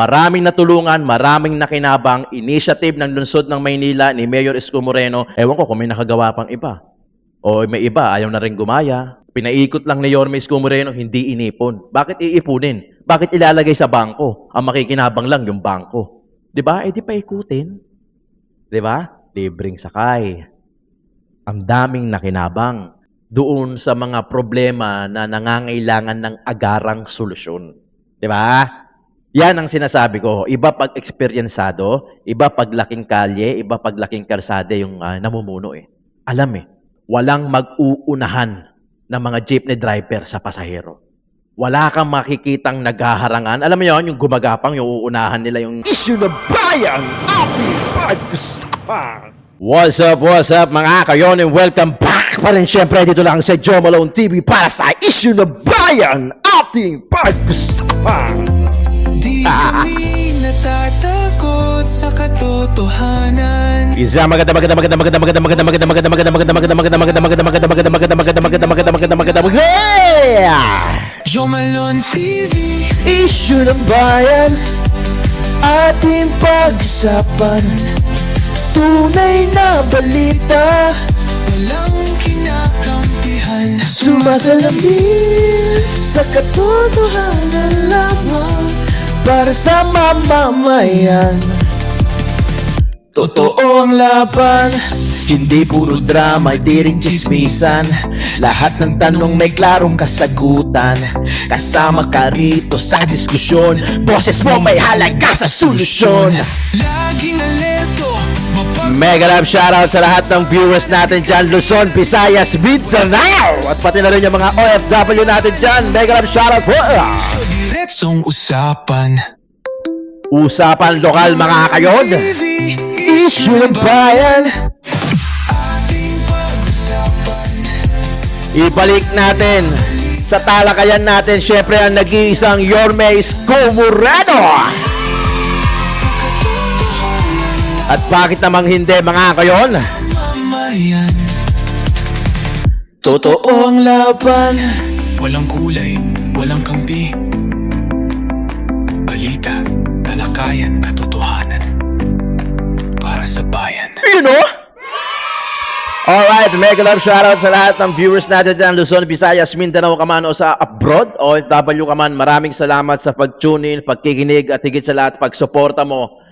Maraming natulungan, maraming nakinabang, initiative ng lungsod ng Maynila ni Mayor Isko Moreno. Ewan ko kung may nakagawa pang iba. O may iba, ayaw na rin gumaya. Pinaikot lang ni Yorme Isko Moreno, hindi inipon. Bakit iipunin? Bakit ilalagay sa bangko? Ang makikinabang lang yung bangko. Diba? Eh di pa ikutin. Diba? Libreng sakay. Ang daming nakinabang doon sa mga problema na nangangailangan ng agarang solusyon. Diba? Yan ang sinasabi ko. Iba pag eksperyensado, iba pag laking kalye, iba pag laking kalsada yung namumuno eh. Alam eh, walang mag-uunahan ng mga jeepney driver sa pasahero. Wala kang makikitang naghaharangan. Alam mo yun, yung gumagapang, yung uunahan nila yung issue na bayan, ating pag-usapan. What's up mga kayon, and welcome back pa rin syempre dito lang sa Joe Malone TV para sa issue na bayan, ating pag-usapan. Di kami natatakot sa katotohanan. Isa maganda Joe Malone TV. Issue ng bayan, ating pag-usapan. Tunay na balita, Walang kinakampihan. sumasalamin sa katotohanan lamang para sa mamamayan. Totoo ang laban, hindi puro drama, di rin chismisan. Lahat ng tanong may klarong kasagutan. Kasama ka rito sa diskusyon, boses mo may halaga sa solusyon. Laging alerto, Mega love shoutout sa lahat ng viewers natin dyan, Luzon, Visayas, Mindanao, at pati na rin yung mga OFW natin dyan. Mega love shoutout po. diretsong usapan. Usapan lokal mga kayon. TV, Issue ng bayan, ating pag-usapan. Ibalik natin sa talakayan natin, syempre ang nag-iisang Yorme Isko Moreno. At bakit namang hindi mga kayon? Mamayan. totoo ang laban. Walang kulay, walang kampi. Balita, talakayan, katotohanan. Para sa bayan. You know? Alright, mega love shoutout sa lahat ng viewers natin dyan, Luzon, Visayas, Mindanao ka man o sa abroad, OFW ka man. Maraming salamat sa pag-tune in, pagkikinig at higit sa lahat pagsuporta mo.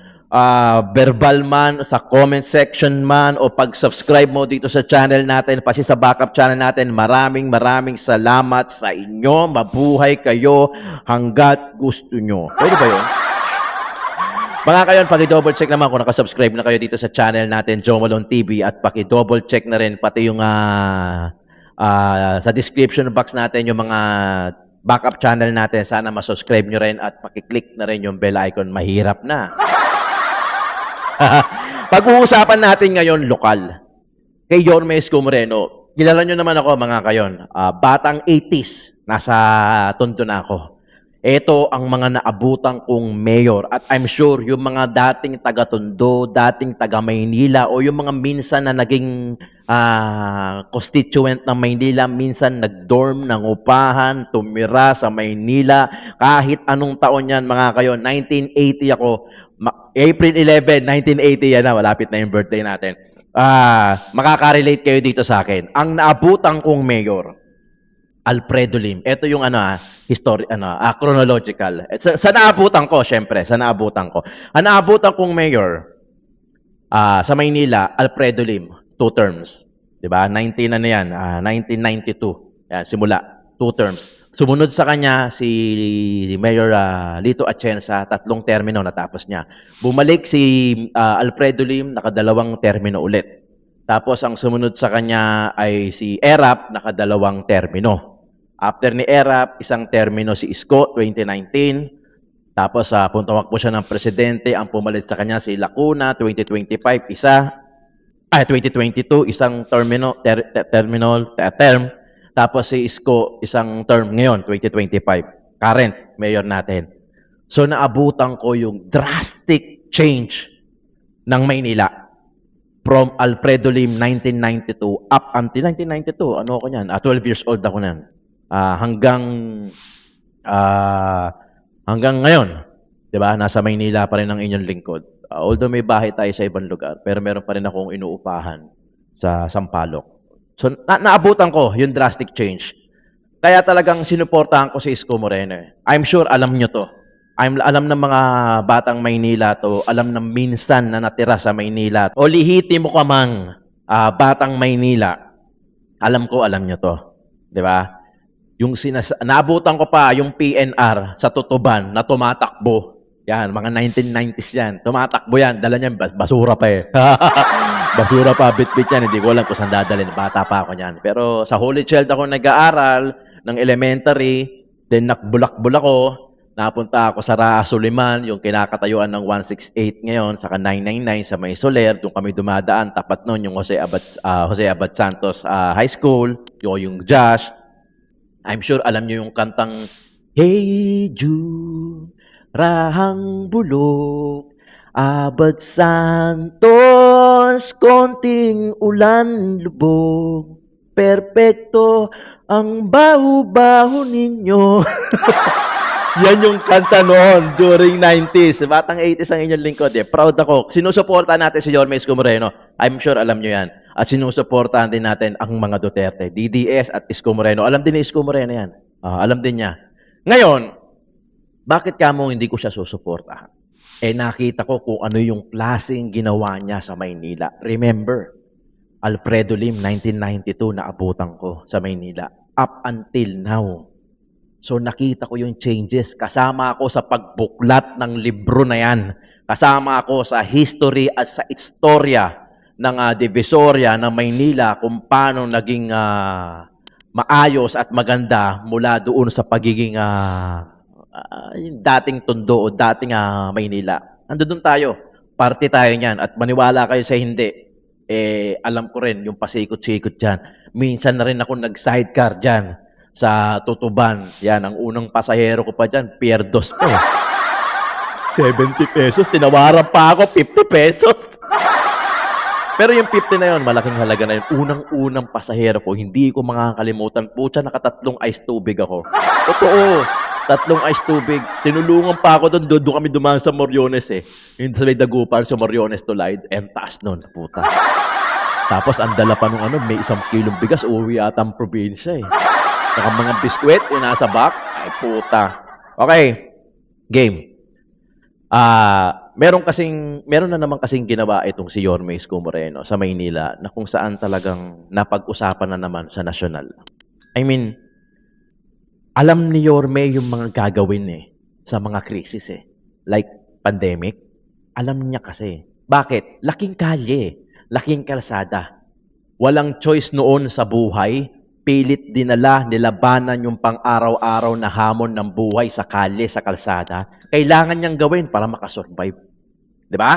Verbal man, sa comment section man, o pag-subscribe mo dito sa channel natin, pati sa backup channel natin. Maraming salamat sa inyo. Mabuhay kayo hanggat gusto nyo. Pwede ba yun? Mga kayon, paki-double check naman kung nakasubscribe na kayo dito sa channel natin, Joe Malone TV, at paki-double check na rin pati yung sa description box natin yung mga backup channel natin. Sana masubscribe nyo rin at paki-click na rin yung bell icon. Mahirap na. Pag-uusapan natin ngayon lokal. Kay Yorme Isko Moreno. Kilala nyo naman ako mga kayon. Batang 80s. Nasa Tondo na ako. Ito ang mga naabutan kong mayor. At I'm sure yung mga dating taga-Tondo, dating taga-Maynila, o yung mga minsan na naging constituent ng Maynila, minsan nag-dorm ng upahan, tumira sa Maynila, kahit anong taon yan mga kayon. 1980 ako. April 11, 1980 yan na. Malapit na yung birthday natin. Makaka-relate kayo dito sa akin. Ang naabutan kong mayor, Alfredo Lim. Ito yung chronological. Sa naabutan ko, syempre, sa naabutan ko. Ang naabutan kong mayor sa Maynila, Alfredo Lim, 2 terms. 'Di ba? 1992. Yan, simula 2 terms. Sumunod sa kanya si Mayor Lito Atienza, 3 termino natapos niya. Bumalik si Alfredo Lim, naka-2 termino ulit. Tapos ang sumunod sa kanya ay si Erap, naka-2 termino. After ni Erap, 1 termino si Isko, 2019. Tapos tumakbo siya ng presidente. Ang pumalit sa kanya si Lacuna, 2025, 2022, 1 term. Tapos si Isko, 1 term ngayon, 2025. Current mayor natin. So naabutan ko yung drastic change ng Maynila. From Alfredo Lim, 1992, up until 1992. Ano ako niyan? 12 years old ako niyan. Hanggang ngayon. 'Di ba? Nasa Maynila pa rin ang inyong lingkod. Although may bahay tayo sa ibang lugar, pero meron pa rin akong inuupahan sa Sampaloc. So, naabutan ko yung drastic change. Kaya talagang sinuportahan ko si Isko Moreno. I'm sure alam nyo to. Alam ng mga batang Maynila to, alam ng minsan na natira sa Maynila. O lihiti mo ka mang batang Maynila, alam ko alam nyo to. 'Di ba? Yung naabutan ko pa yung PNR sa Tutuban na tumatakbo. Yan, mga 1990s yan. Tumatakbo yan. Dala niyan, basura pa eh. Basura pa, bit-bit yan. Hindi ko alam kung saan dadalhin. Bata pa ako niyan. Pero sa Holy Child ako nag-aaral ng elementary. Then nakbulak-bulak ko. Napunta ako sa Raa Suliman, yung kinakatayuan ng 168 ngayon, saka 999 sa May Soler. Doon kami dumadaan. Tapat nun yung Jose Abad Santos High School. Yung Josh. I'm sure alam niyo yung kantang Hey Jude, rahang bulok, Abad Santos, konting ulan lubog, perpekto ang baho-baho ninyo. Yan yung kanta noon during 90s. Batang 80s ang inyong lingkod eh. Proud ako. Sinusuporta natin si Yorme Isko Moreno. I'm sure alam nyo yan. At sinusuportahan din natin ang mga Duterte. DDS at Isko Moreno. Alam din ni Isko Moreno yan. Alam din niya. Ngayon, bakit kamo hindi ko siya susuportahan? Nakita ko kung ano yung klaseng ginawa niya sa Maynila. Remember, Alfredo Lim, 1992, naabutan ko sa Maynila. Up until now. So nakita ko yung changes. Kasama ako sa pagbuklat ng libro na yan. Kasama ako sa history at sa istorya ng Divisoria ng Maynila kung paano naging maayos at maganda mula doon sa pagiging yung dating Tondo o dating Maynila. Nandoon tayo. Party tayo niyan. At maniwala kayo sa hindi. Alam ko rin yung pasikot-sikot dyan. Minsan na rin ako nag-sidecar dyan sa Tutuban. Yan, ang unang pasahero ko pa dyan, Pierdos pa eh. 70 pesos. Tinawaran pa ako, 50 pesos. Pero yung 50 na yun, malaking halaga na yun. Unang-unang pasahero ko, hindi ko makakalimutan. Pucha, nakatatlong ice tubig ako. Totoo. 3 ice tubig. Tinulungan pa ako doon. Doon kami dumaan sa Moriones eh. Yung sa may Dagupan, sa Moriones to Lide. Taas nun, puta. Tapos, ang dala pa nung may 1 kilong bigas. Uwi ata ang probinsya eh. Saka mga biskwit, yung nasa box. Ay, puta. Okay. Game. Meron na naman kasing ginawa itong si Yorme Isko Moreno sa Maynila na kung saan talagang napag-usapan na naman sa nasyonal. I mean, alam ni Yorme yung mga gagawin sa mga krisis Like pandemic. Alam niya kasi. Bakit? Laking kalye. Laking kalsada. Walang choice noon sa buhay. Pilit dinala, nilabanan yung pang-araw-araw na hamon ng buhay sa kalye, sa kalsada. Kailangan niyang gawin para makasurvive. Diba?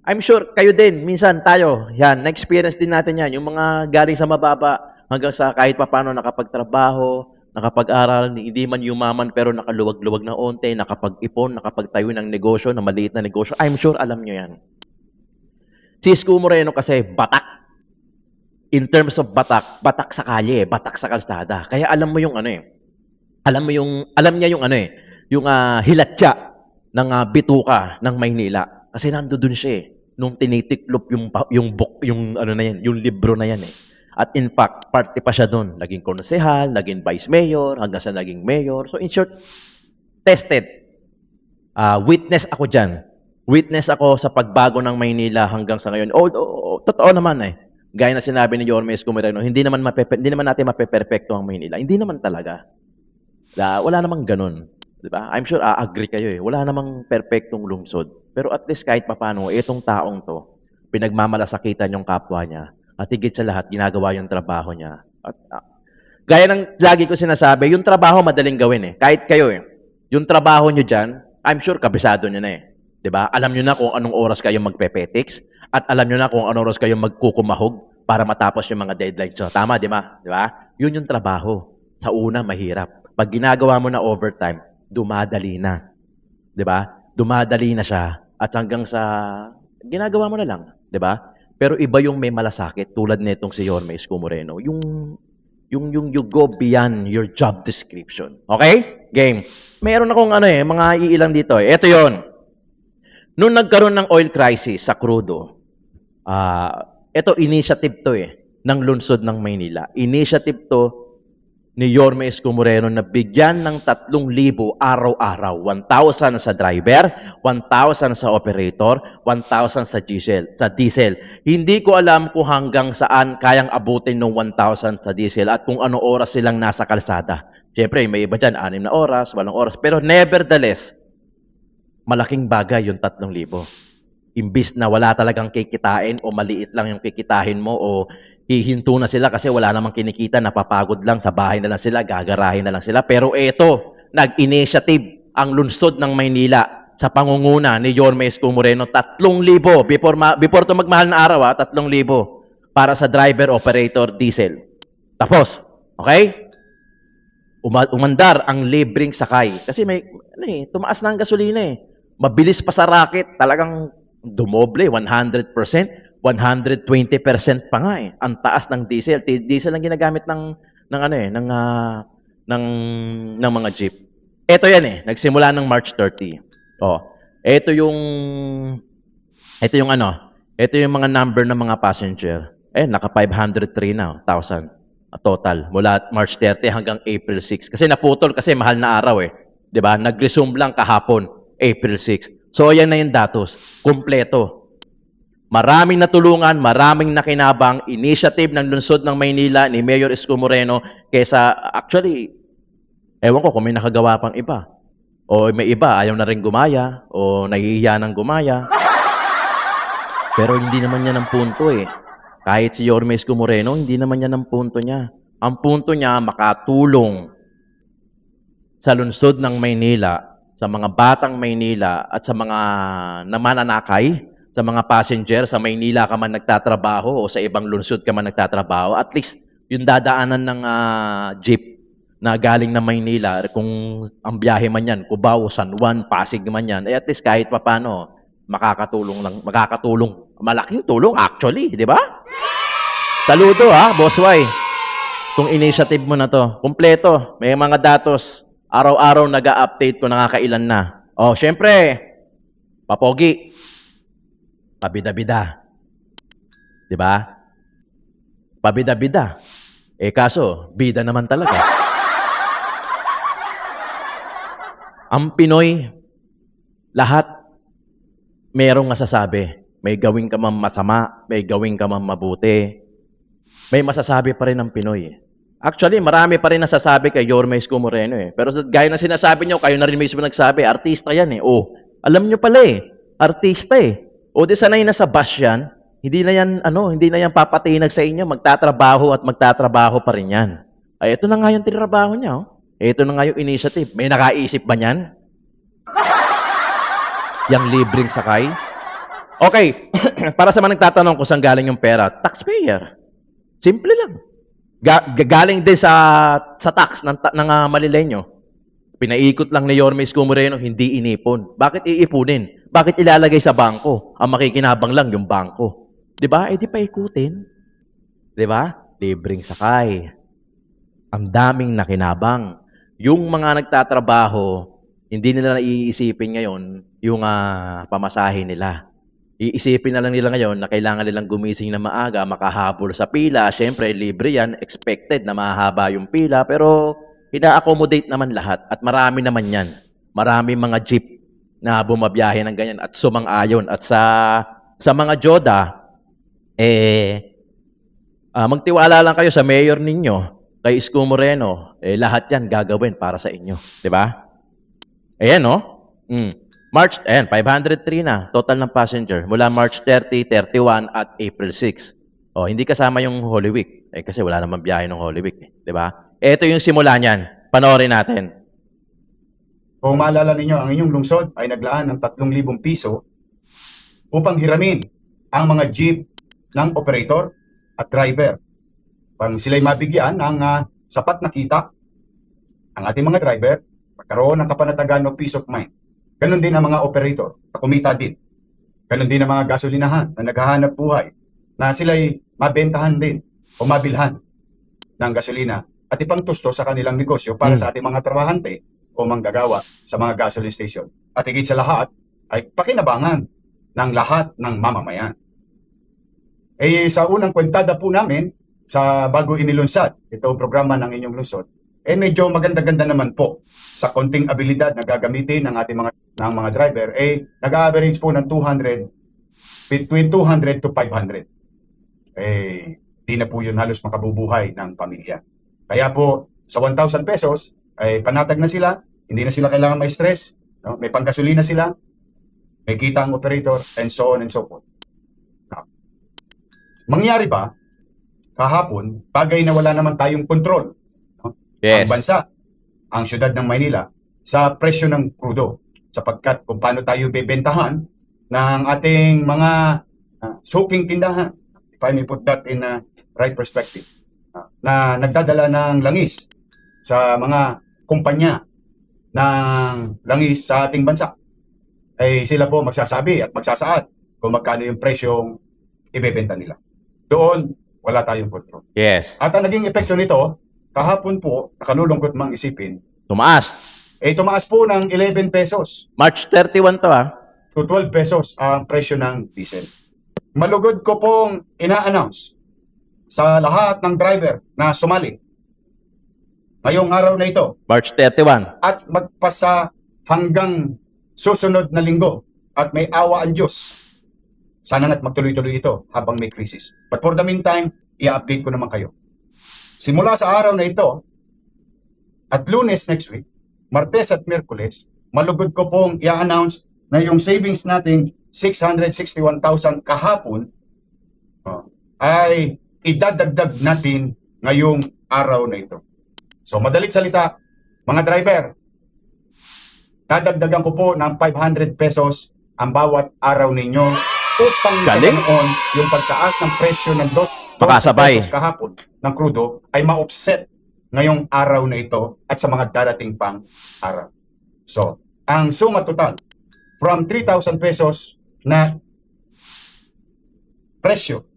I'm sure kayo din, minsan tayo, yan, na-experience din natin yan. Yung mga galing sa mababa hanggang sa kahit papano nakapagtrabaho, nakapag-aral, hindi man yumaman pero nakaluwag-luwag na onte, nakapag-ipon, nakapagtayo ng negosyo, na maliit na negosyo. I'm sure alam nyo yan. Si Isko Moreno kasi batak. In terms of batak sa kalye, batak sa kalsada. Kaya alam mo yung alam niya yung yung hilatya ng bituka ng Maynila. Kasi nandoon siya nung tinitiklop yung libro na yan At in fact, party pa siya doon. Naging konsehal, naging vice mayor, hanggang sa naging mayor. So in short, tested. Witness ako dyan. Witness ako sa pagbago ng Maynila hanggang sa ngayon. Totoo naman Gaya na sinabi ni Yorme Isko Moreno, hindi naman natin mapeperfecto ang Maynila. Hindi naman talaga. Wala namang ganun. Diba? I'm sure agree kayo Wala namang perfectong lungsod. Pero at least kahit papano, itong taong to, pinagmamalasakitan yung kapwa niya. At higit sa lahat, ginagawa yung trabaho niya. At, gaya ng lagi ko sinasabi, yung trabaho madaling gawin Kahit kayo Yung trabaho niyo dyan, I'm sure kabisado niyo na Diba? Alam niyo na kung anong oras kayo magpepetics. At alam nyo na kung anong oras kayo magkukumahog para matapos yung mga deadlines. So, tama, di ba? Yun yung trabaho. Sa una, mahirap. Pag ginagawa mo na overtime, dumadali na. Di ba? Dumadali na siya. At hanggang sa, ginagawa mo na lang. Di ba? Pero iba yung may malasakit tulad nitong si Yorme Isko Moreno. Yung Yung you go beyond your job description. Okay? Game. Meron akong mga iilang dito. Ito yon. Nung nagkaroon ng oil crisis sa crudo, ito initiative to ng lungsod ng Maynila. Initiative to ni Yorme Isko Moreno na bigyan ng 3,000 araw-araw. 1,000 sa driver, 1,000 sa operator, 1,000 sa diesel. Hindi ko alam kung hanggang saan kayang abutin ng 1,000 sa diesel at kung ano oras silang nasa kalsada. Siyempre, may iba dyan, 6 na oras, 8 oras. Pero nevertheless, malaking bagay yung 3,000. Imbis na wala talagang kikitain o maliit lang yung kikitahin mo o hihinto na sila kasi wala namang kinikita, napapagod lang, sa bahay na lang sila, gagarahin na lang sila. Pero eto, nag-initiative ang lungsod ng Maynila sa pangunguna ni Yorme Isko Moreno, 3,000 before to magmahal na araw, 3,000 para sa driver, operator, diesel. Tapos, okay? Umandar ang libreng sakay. Kasi tumaas na ang gasolina Mabilis pa sa racket, talagang dumoble, 100%. 120% pa nga ang taas ng diesel. Diesel ang ginagamit ng mga jeep. Ito yan nagsimula ng March 30. Ito yung mga number ng mga passenger. Naka 503 na, 1,000 total mula March 30 hanggang April 6. Kasi naputol kasi mahal na araw 'Di ba? Nag-resume lang kahapon, April 6. So ayan na yung datos, kumpleto. Maraming natulungan, maraming nakinabang, initiative ng lungsod ng Maynila ni Mayor Isko Moreno kesa actually, ewan ko kung may nakagawa pang iba. O may iba, ayaw na rin gumaya, o nahihiya ng gumaya. Pero hindi naman yan ang punto Kahit si Yorme Isko Moreno, hindi naman yan ang punto niya. Ang punto niya, makatulong sa lungsod ng Maynila, sa mga batang Maynila at sa mga namananakay, sa mga passenger, sa Maynila ka man nagtatrabaho o sa ibang lungsod ka man nagtatrabaho, at least yung dadaanan ng jeep na galing na Maynila, kung ang biyahe man yan, Cubao, San Juan, Pasig man yan, at least kahit papano, makakatulong. Malaking tulong actually, di ba? Saludo Boss Y. Itong initiative mo na to, kumpleto, may mga datos, araw-araw nag-a-update kung nakakailan na. Syempre, papogi. Pabida-bida. Di ba? Pabida-bida. Kaso, bida naman talaga. Ang Pinoy, lahat merong masasabi. May gawin ka man masama, may gawin ka man mabuti. May masasabi pa rin ang Pinoy. Actually, marami pa rin nasasabi kay Yorme Isko Moreno Pero gaya na sinasabi nyo, kayo na rin mismo nagsabi, artista yan alam nyo pala artista O di sanay na sa bus yan, hindi na yan papatinag sa inyo, magtatrabaho at magtatrabaho pa rin yan. Ito na nga yung tinrabaho niya. Ito na nga yung initiative. May nakaisip ba niyan? Yang libreng sakay? Okay, para sa mga nagtatanong kung saan galing yung pera, taxpayer. Simple lang. Galing din sa tax ng Malilenyo. Pinaikot lang ni Yorme Isko Moreno, hindi inipon. Bakit iipunin? Bakit ilalagay sa bangko? Ang makikinabang lang yung bangko. Di ba? Di paikutin. Di ba? Libreng sakay. Ang daming nakinabang. Yung mga nagtatrabaho, hindi nila naiisipin ngayon yung pamasahe nila. Iisipin na lang nila ngayon na kailangan nilang gumising na maaga, makahabol sa pila. Siyempre, libre yan. Expected na mahaba yung pila. Pero ina-accommodate naman lahat. At marami naman yan. Marami mga jeep na bumabiyahe ng ganyan at sumang-ayon. At sa mga joda, magtiwala lang kayo sa mayor ninyo, kay Isko Moreno. Lahat yan gagawin para sa inyo. Diba? Ayan, March, 503 na, total ng passenger. Mula March 30, 31 at April 6. Hindi kasama yung Holy Week. Kasi wala namang biyahe ng Holy Week. Diba? Ito yung simula niyan. Panoorin natin. Kung maalala ninyo, ang inyong lungsod ay naglaan ng 3,000 piso upang hiramin ang mga jeep ng operator at driver. Pang sila'y mabigyan ng sapat na kita, ang ating mga driver, magkaroon ng kapanatagan o peace of mind. Ganon din ang mga operator na kumita din. Ganon din ang mga gasolinahan na naghahanap buhay na sila'y mabentahan din o mabilhan. ng gasolina at ipangtusto sa kanilang negosyo para sa ating mga trabahante o manggagawa sa mga gasoline station. At higit sa lahat ay pakinabangan ng lahat ng mamamayan. Sa unang kwentada po namin, sa bago inilunsad itong programa ng inyong lungsod, medyo maganda-ganda naman po sa konting abilidad na gagamitin ng ating mga driver. Nag-average po ng 200, between 200 to 500. Di na po yun halos makabubuhay ng pamilya. Kaya po, sa 1,000 pesos, panatag na sila, hindi na sila kailangan may stress, no? May panggasolina sila, may kita ang operator, and so on and so forth. Now, mangyari ba, kahapon, bagay na wala naman tayong kontrol, no? Yes. Ang bansa, ang syudad ng Maynila, sa presyo ng krudo, sapagkat kung paano tayo bebentahan ng ating mga suking tindahan, if I may put that in a right perspective, na nagdadala ng langis sa mga kumpanya ng langis sa ating bansa, sila po magsasabi at magsasaad kung magkano yung presyong ibebenta nila. Doon, wala tayong kontrol. Yes. At ang naging epekto nito, kahapon po, nakalulungkot mang isipin, Tumaas. tumaas po ng 11 pesos March 31 to to 12 pesos ang presyo ng diesel. Malugod ko pong ina-announce sa lahat ng driver na sumali ngayong araw na ito March 31. at magpasa hanggang susunod na linggo at may awa ang Diyos. Sana nga't magtuloy-tuloy ito habang may krisis. But for the meantime, i-update ko naman kayo. Simula sa araw na ito at Lunes next week, Martes at Miyerkules, malugod ko pong i-announce na yung savings nating 661,000 kahapon ay idadagdag natin ngayong araw na ito. So, madalit salita, mga driver, dadagdagan ko po ng 500 pesos ang bawat araw ninyo upang sa Galing. ganoon yung pagtaas ng presyo ng 2 Makasabay. pesos kahapon ng crudo ay ma-offset ngayong araw na ito at sa mga darating pang araw. So, ang suma total from 3,000 pesos na presyo,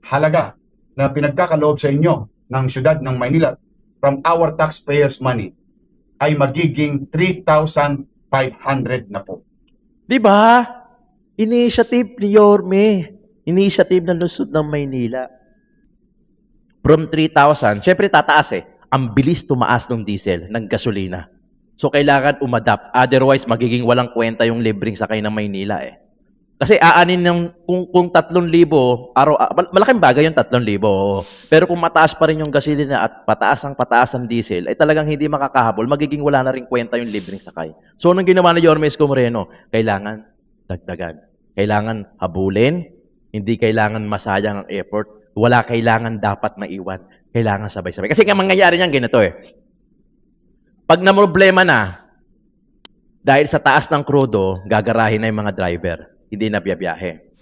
halaga na pinagkakaloob sa inyo ng syudad ng Maynila from our taxpayers' money ay magiging 3,500 na po. Di ba? Initiative ni Yorme. Initiative ng lungsod ng Maynila. From 3,000, syempre tataas Ang bilis tumaas ng diesel, ng gasolina. So kailangan umadapt. Otherwise, magiging walang kwenta yung libreng sakay ng Maynila Kasi aanin ng kung 3,000 malaking bagay yung 3,000. Pero kung mataas pa rin yung gasolina at pataas ang diesel, ay talagang hindi makakahabol, magiging wala na rin kwenta yung libreng sakay. So anong ginawa ni Yorme Isko Moreno? Kailangan dagdagan. Kailangan habulin, hindi kailangan masayang ang effort, wala kailangan dapat maiwan. Kailangan sabay-sabay. Kasi nga mangyayari niyan ganito Pag namroblema na, dahil sa taas ng krudo, gagarahin na yung mga driver. Hindi na biyabiyahe.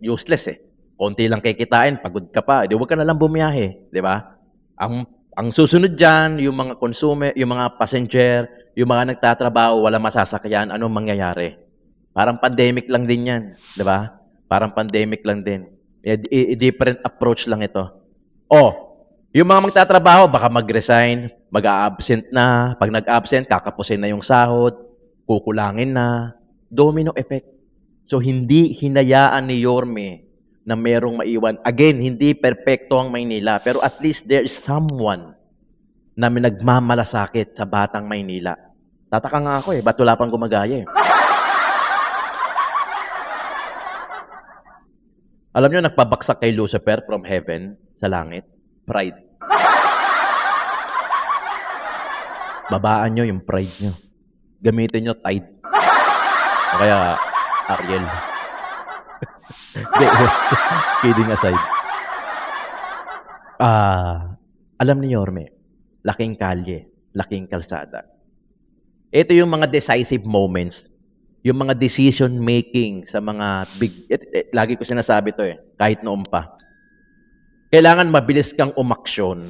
Useless Konti lang kikitain, pagod ka pa. Huwag ka na lang bumiyahe. Di ba? Ang susunod dyan, yung mga consumer, yung mga passenger, yung mga nagtatrabaho, wala masasakyan, anong mangyayari? Parang pandemic lang din yan. Di ba? Parang pandemic lang din. Different approach lang ito. Yung mga magtatrabaho, baka mag-resign, mag-a-absent na. Pag nag-absent, kakapusin na yung sahod, kukulangin na. Domino effect. So, hindi hinayaan ni Yorme na merong maiwan. Again, hindi perpekto ang Maynila. Pero at least there is someone na may nagmamalasakit sa batang Maynila. Tataka nga ako ba't wala pang gumagaya Alam nyo, nagpabaksak kay Lucifer from heaven sa langit. Pride. Babaan nyo yung pride nyo. Gamitin nyo tide. O kaya, Ariel. Kidding aside. Alam ni Yorme, laking kalye, laking kalsada. Ito yung mga decisive moments, yung mga decision making sa mga big, lagi ko sinasabi to kahit noon pa. Kailangan mabilis kang umaksyon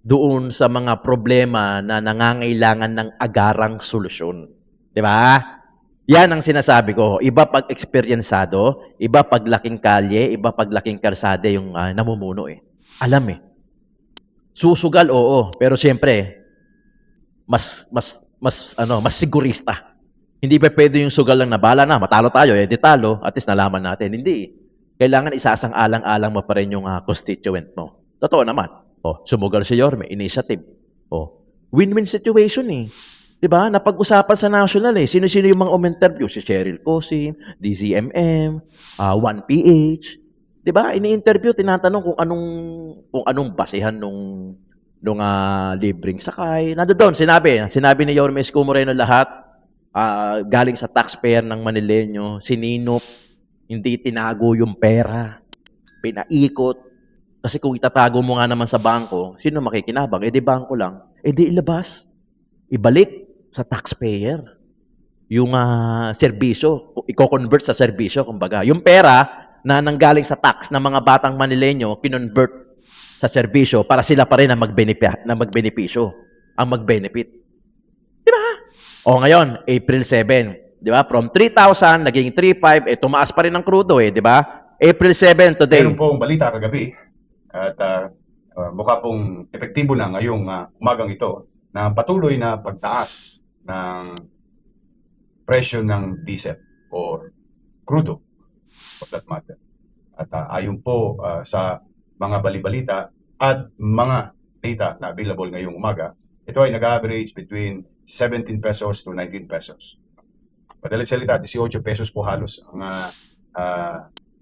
doon sa mga problema na nangangailangan ng agarang solusyon. Di ba? Yan ang sinasabi ko. Iba pag eksperyensado, iba pag laking kalye, iba pag laking kalsada yung namumuno Alam Susugal, oo. Pero siyempre, mas sigurista. Hindi pa pwede yung sugal lang na bala na, matalo tayo, di talo, at least nalaman natin. Hindi. Kailangan isasang-alang-alang mo pa rin yung constituent mo. Totoo naman. Sumugal si Yorme, initiative. Win-win situation eh. 'Di ba? Napag-usapan sa national eh. Sino-sino yung mga uminterview? Si Cheryl Cosim, DZMM, 1PH. 'Di ba? Ini-interview, tinatanong kung anong basehan nung libreng sakay. Nandoon, sinabi ni Yorme Isko Moreno lahat galing sa taxpayer ng Manileño, sininop, hindi tinago yung pera, pinaikot. Kasi kung itatago mo nga naman sa bangko, sino makikinabang? Di bangko lang. Di ilabas. Ibalik sa taxpayer yung serbisyo. I-convert sa serbisyo, kumbaga. Yung pera na nanggaling sa tax ng mga batang Manileño, kinonvert sa serbisyo para sila pa rin ang magbenepisyo, ang mag-benefit. Di ba? Ngayon, April 7. Di ba? From 3,000, naging 3,500, tumaas pa rin ang krudo di ba? April 7 today. Meron pong balita kagabi at mukha pong epektibo na ngayong umagang ito na patuloy na pagtaas ng presyo ng diesel or crudo for that matter. At ayon po sa mga balibalita at mga data na available ngayong umaga, ito ay nag-average between 17 pesos to 19 pesos. Madalit salita, 18 pesos po halos ang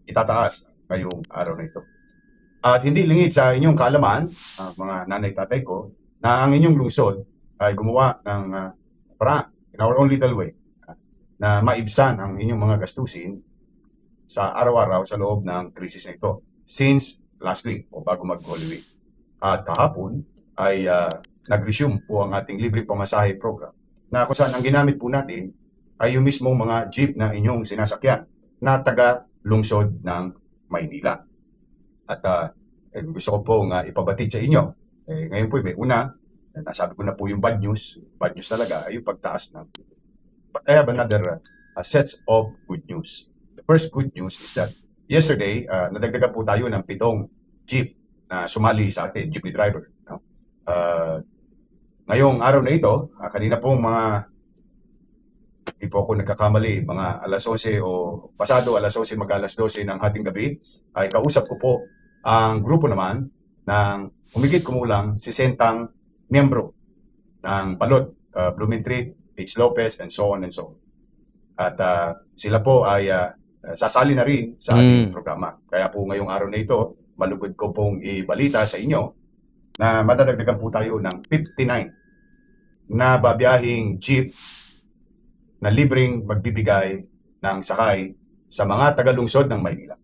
itataas ngayong araw na ito. At hindi lingid sa inyong kaalaman, mga nanay-tatay ko, na ang inyong lungsod ay gumawa ng paraan, in our own little way, na maibsan ang inyong mga gastusin sa araw-araw sa loob ng krisis na ito since last week o bago mag-Holy Week. At kahapon ay nag-resume po ang ating libre pamasahe program na kung saan ang ginamit po natin ay yung mismong mga jeep na inyong sinasakyan na taga-lungsod ng Maynila. At gusto ko pong ipabatid sa inyo. Ngayon po, may una, nasabi ko na po yung bad news. Bad news talaga ay yung pagtaas ng. But I have another sets of good news. The first good news is that yesterday, nadagdagan po tayo ng 7 jeep na sumali sa atin, jeepney driver. No? Ngayong araw na ito, kanina pong hindi po ako nagkakamali, mga alas 11 o pasado alas 11 mag-alas 12 ng hating gabi, ay kausap ko po ang grupo naman ng humigit kumulang 60 miyembro ng Balot, Blumentritt, H. Lopez, and so on and so on. At sila po ay sasali na rin sa ating programa. Kaya po ngayong araw na ito, malugod ko pong ibalita sa inyo na madadagdagan po tayo ng 59 na babiyahing jeep na libreng magbibigay ng sakay sa mga tagalungsod ng Maynila.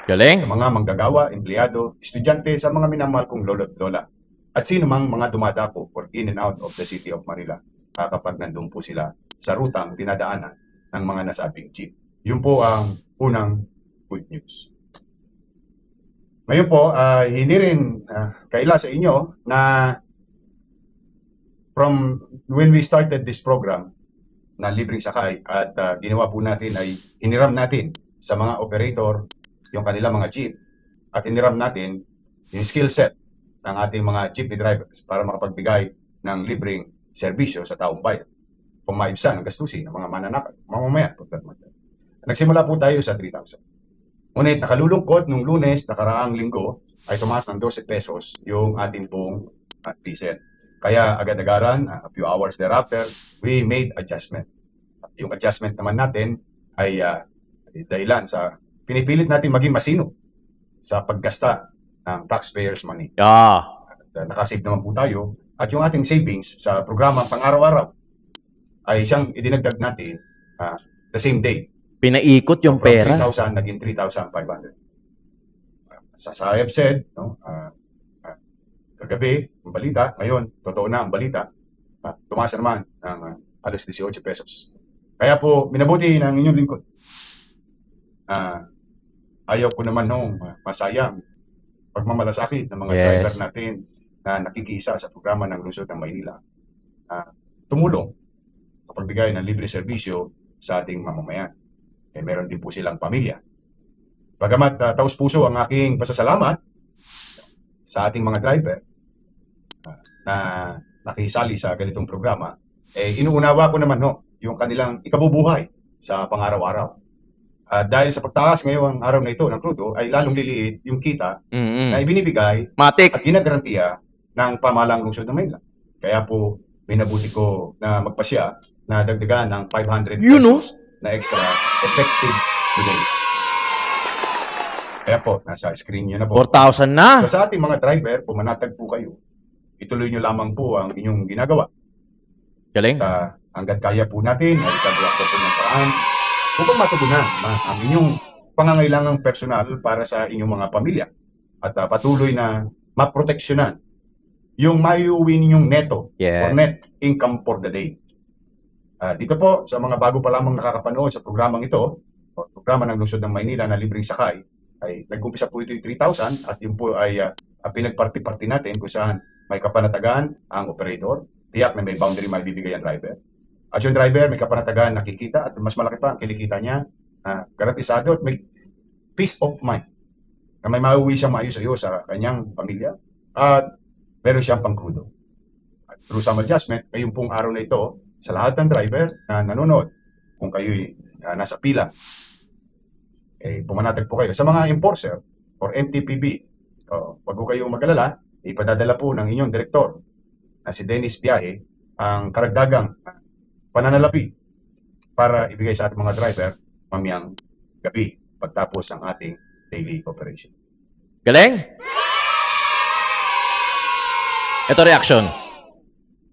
Galing. Sa mga manggagawa, empleyado, estudyante, sa mga minamahal kong lolo't lola. At sino mang mga dumadako for in and out of the city of Manila kapag nandun po sila sa rutang dinadaanan ng mga nasabing jeep. Yun po ang unang good news. Ngayon po, hindi rin kaila sa inyo na from when we started this program na libreng sakay at ginawa po natin ay hiniram natin sa mga operator yung kanilang mga jeep at hiniram natin yung skill set ng ating mga jeepney drivers para makapagbigay ng libreng serbisyo sa taong bayan kung maibsan ang gastusin ng mga mananakit, mamamayan. Nagsimula po tayo sa 3,000. Ngunit nakalulungkot nung Lunes, nakaraang linggo, ay tumaas ng 12 pesos yung ating pong diesel. Kaya agad-agaran, a few hours thereafter, we made adjustment. Yung adjustment naman natin ay dahilan sa pinipilit natin maging masino sa paggasta ng taxpayers' money. Nakasave naman po tayo. At yung ating savings sa programa pang-araw-araw ay siyang idinagdag natin the same day. Pinaikot yung From pera. 3,000 naging 3,500. Sa I have said, no, kagabi, ang balita, ngayon, totoo na ang balita, tumaas naman ng alas 18 pesos. Kaya po, minabuti ng inyong lingkod. Ayaw ko naman nung masayang pagmamalasakit ng mga driver natin na nakikisa sa programa ng Lungsod ng Maynila. Tumulong kapagbigay ng libre serbisyo sa ating mamamayan. Meron din po silang pamilya. Bagamat taus-puso ang aking pasasalamat sa ating mga driver na nakisali sa ganitong programa, inuunawa ko naman yung kanilang ikabubuhay sa pang-araw-araw. Dahil sa pagtaas ngayong araw na ito ng krudo ay lalong liliit yung kita na ibinibigay Matik. at ginagarantiya ng pamahalang lungsod ng Maynila. Kaya po, minabuti ko na magpasya na dagdagan ng 500 pesos na extra effective today. Kaya po, nasa screen nyo na po. 4,000 na. So sa ating mga driver, pumanatag po kayo. Ituloy nyo lamang po ang inyong ginagawa. Galing. At hanggat kaya po natin, ay gagawa po po ng paraan upang matugunan ang inyong pangangailangang personal para sa inyong mga pamilya. At patuloy na maproteksyonan yung maiuwi ninyong neto or Yes. net income for the day. Dito po, sa mga bago pa lamang nakakapanood sa programang ito, o programa ng Lungsod ng Maynila na libreng sakay, ay nag-umpisa po ito yung 3,000 at yun po ay pinagparty-party natin kung saan may kapanatagan ang operator, tiyak na may boundary may bibigay ang driver. At yung driver may kapanatagan nakikita at mas malaki pa ang kinikita niya, garantisado at may peace of mind na may mauwi siyang maayos-ayos sa kanyang pamilya at meron siyang pangkrudo. At through some adjustment, ngayong pong araw na ito, sa lahat ng driver na nanonood, kung kayo'y nasa pila, pumanatag po kayo. Sa mga enforcer or MTPB, wag po kayong mag-alala, ipadadala po ng inyong direktor na si Dennis Biahe ang karagdagang pananalapi para ibigay sa ating mga driver mamayang gabi pagtapos ng ating daily operation. Galing. Ito reaction.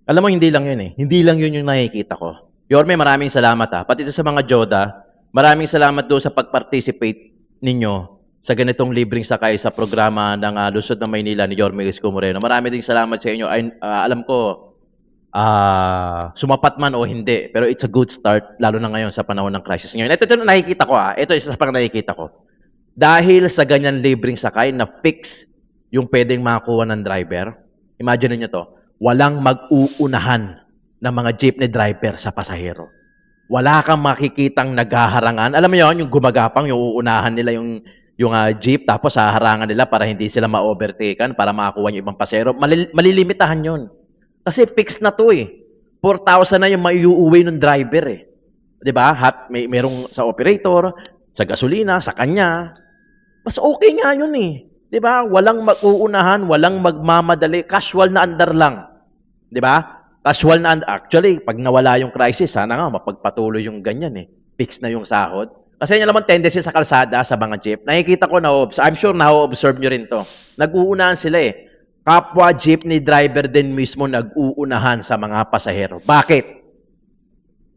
Alam mo, hindi lang yun eh. Hindi lang yun yung nakikita ko. Yorme, maraming salamat ha. Pati sa mga Joda, maraming salamat doon sa pag-participate ninyo sa ganitong libreng sakay sa programa ng Lungsod ng Maynila ni Yorme Isko Moreno. Marami ding salamat sa inyo. Alam ko, sumapat man o hindi, pero it's a good start, lalo na ngayon sa panahon ng crisis ngayon. Ito na nakikita ko Ito isa sa pang nakikita ko. Dahil sa ganyan libreng sakay na fix yung pwedeng makakuha ng driver, imagine niyo to, walang mag-uunahan ng mga jeepney driver sa pasahero. Wala kang makikitang naghaharangan. Alam mo yon, yung gumagapang, yung uunahan nila yung jeep, tapos haharangan nila para hindi sila ma-overtaken, para makakuha yung ibang pasahero. Malilimitahan yun. Kasi fixed na to 4,000 na yung maiuuwi ng driver 'Di ba? Merong sa operator, sa gasolina, sa kanya. Mas okay nga yun 'Di ba? Walang mag-uunahan, walang magmamadali, casual na andar lang. 'Di ba? Casual na actually, pag nawala yung crisis, sana nga mapagpatuloy yung ganyan Fixed na yung sahod. Kasi yun naman tendency sa kalsada, sa mga jeep. Nakikita ko I'm sure na-observe nyo rin to. Nag-uunahan sila Kapwa jeepney driver din mismo nag-uunahan sa mga pasahero. Bakit?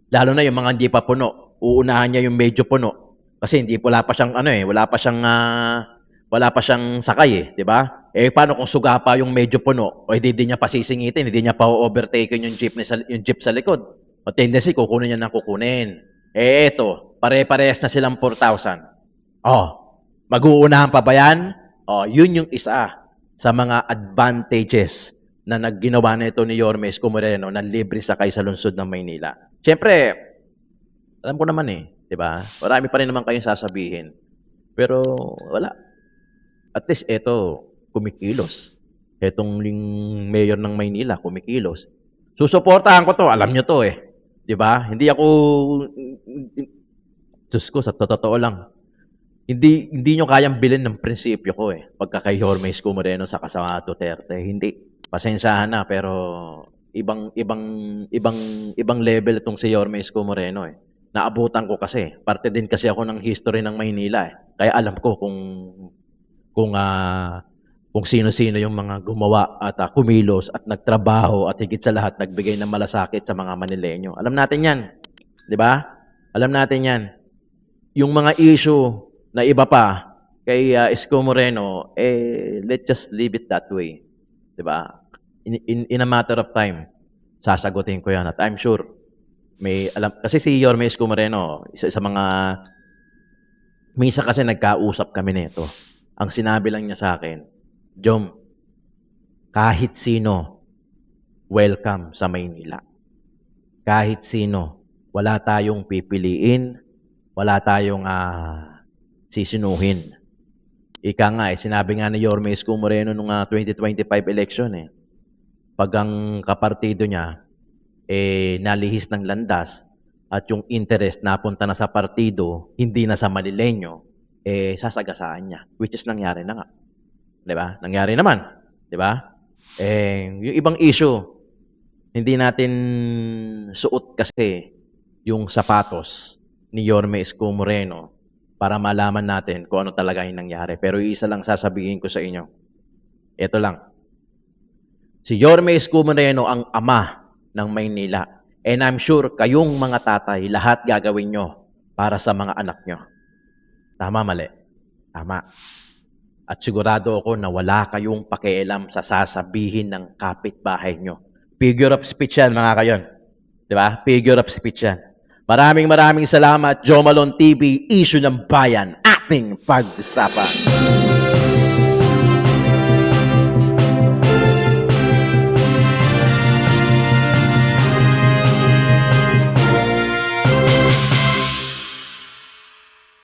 Lalo na yung mga hindi pa puno. Uunahan niya yung medyo puno. Kasi wala pa siyang wala pa siyang sakay 'di ba? Paano kung suga pa yung medyo puno? O hindi niya pa sisingitin, hindi niya pa overtaken yung jeep sa likod. O tendency kukunin niya nang kukunin. Eto, pare-parehas na silang 4,000. Mag-uunahan pa ba yan? Yun yung isa sa mga advantages na nagginawa na ito ni Yorme Isko Moreno na libre sakay sa lungsod ng Maynila. Siyempre, alam ko naman 'di ba? Marami pa rin naman kayong sasabihin. Pero wala. At least ito, kumikilos. Etong mayor ng Maynila, kumikilos. Susuportahan ko to, alam nyo to 'Di ba? Hindi ako, Diyos ko, sa totoo lang, hindi nyo kayang bilhin ng prinsipyo ko pagka kay Yorme Isko Moreno sa kasama Duterte. Hindi. Pasensyahan na, pero ibang level itong si Yorme Isko Moreno Naabutan ko kasi. Parte din kasi ako ng history ng Maynila Kaya alam ko kung sino-sino yung mga gumawa at kumilos at nagtrabaho at higit sa lahat nagbigay ng malasakit sa mga Manileño. Alam natin yan. 'Di ba? Alam natin yan. Yung mga issue na iba pa kay Isko Moreno, let's just leave it that way. 'Di ba? In a matter of time, sasagutin ko yan. At I'm sure, may alam. Kasi si Yorme Isko Moreno, isa sa mga, minsan kasi nagkausap kami nito. Ang sinabi lang niya sa akin, Jom, kahit sino, welcome sa Maynila. Kahit sino, wala tayong pipiliin, wala tayong sisinuhin. Ika nga sinabi nga ni Yorme Isko Moreno nung 2025 election pag ang kapartido niya nalihis ng landas at yung interest napunta na sa partido, hindi na sa Manileño, sasagasaan niya. Which is nangyari na nga. 'Di ba? Nangyari naman. 'Di ba? Yung ibang issue, hindi natin suot kasi yung sapatos ni Yorme Isko Moreno para malaman natin kung ano talaga yung nangyari. Pero isa lang sasabihin ko sa inyo. Ito lang. Si Yorme Isko Moreno ang ama ng Maynila. And I'm sure kayong mga tatay, lahat gagawin nyo para sa mga anak nyo. Tama, mali? Tama. At sigurado ako na wala kayong pakialam sa sasabihin ng kapitbahay nyo. Figure of speech yan, mga kayon. Diba? Figure of speech yan. Maraming salamat, Joe Malone TV, issue ng bayan, ating pag-usapan.